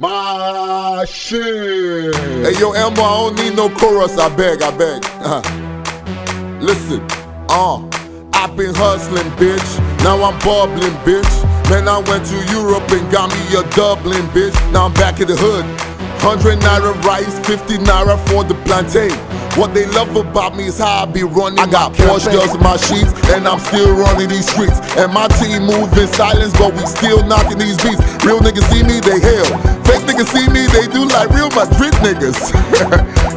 My shit. Hey yo, Elmo, I don't need no chorus, I beg. Listen, I've been hustling, bitch. Now I'm bubbling, bitch. Man, I went to Europe and got me a Dublin, bitch. Now I'm back in the hood. 100 naira rice, 50 naira for the plantain. What they love about me is how I be running. I got Porsche girls in my sheets, and I'm still running these streets. And my team move in silence, but we still knocking these beats. Real niggas see me, they hail. Fake niggas see me, they do like Real Madrid niggas.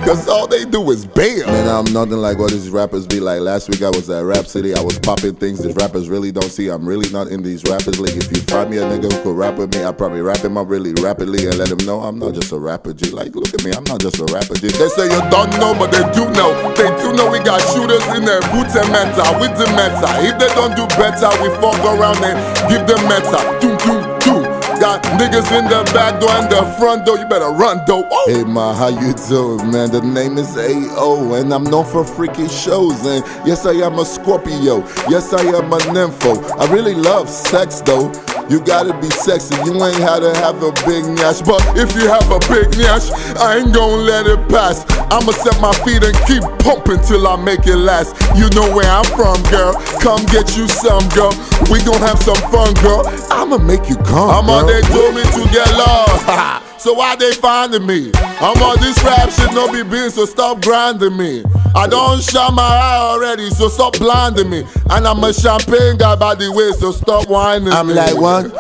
Cause all they do is bail. Man, I'm nothing like what these rappers be like. Last week I was at Rap City, I was popping things that rappers really don't see. I'm really not in these rappers league. If you find me a nigga who could rap with me, I probably rap him up really rapidly and let him know I'm not just a rapper G. Like, look at me, I'm not just a rapper G. They say you don't know, but they do know. They do know we got shooters in their boots and meta with the meta. If they don't do better, we fuck around and give them meta. Doom, doom, doom. Got niggas in the back door and the front door, you better run though. Oh. Hey ma, how you doing, man? The name is A.O. and I'm known for freaky shows. And yes, I am a Scorpio. Yes, I am a nympho. I really love sex though. You gotta be sexy, you ain't had to have a big nyash. But if you have a big nyash, I ain't gonna let it pass. I'ma set my feet and keep pumping till I make it last. You know where I'm from, girl. Come get you some, girl. We gon' have some fun, girl. I'ma make you come, I'm girl. They told me to get lost. So why they finding me? I'm on this rap shit, no be beans, so stop grinding me. I don't shine my eye already, so stop blinding me. And I'm a champagne guy by the way, so stop whining me. I'm like 1,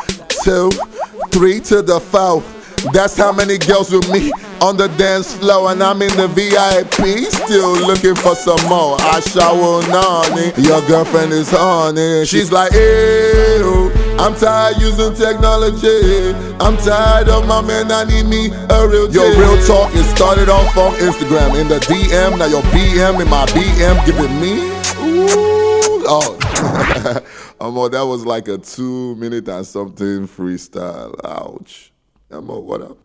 2, 3 to the 4. That's how many girls with me on the dance floor. And I'm in the VIP, still looking for some more. I shower nani, your girlfriend is horny. She's like, ew, I'm tired using technology. I'm tired of my man, I need me a real J. Yo, real talk, it started off on Instagram. In the DM, now your BM in my BM giving me, ooh, oh. That was like a 2 minute and something freestyle. Ouch. What up?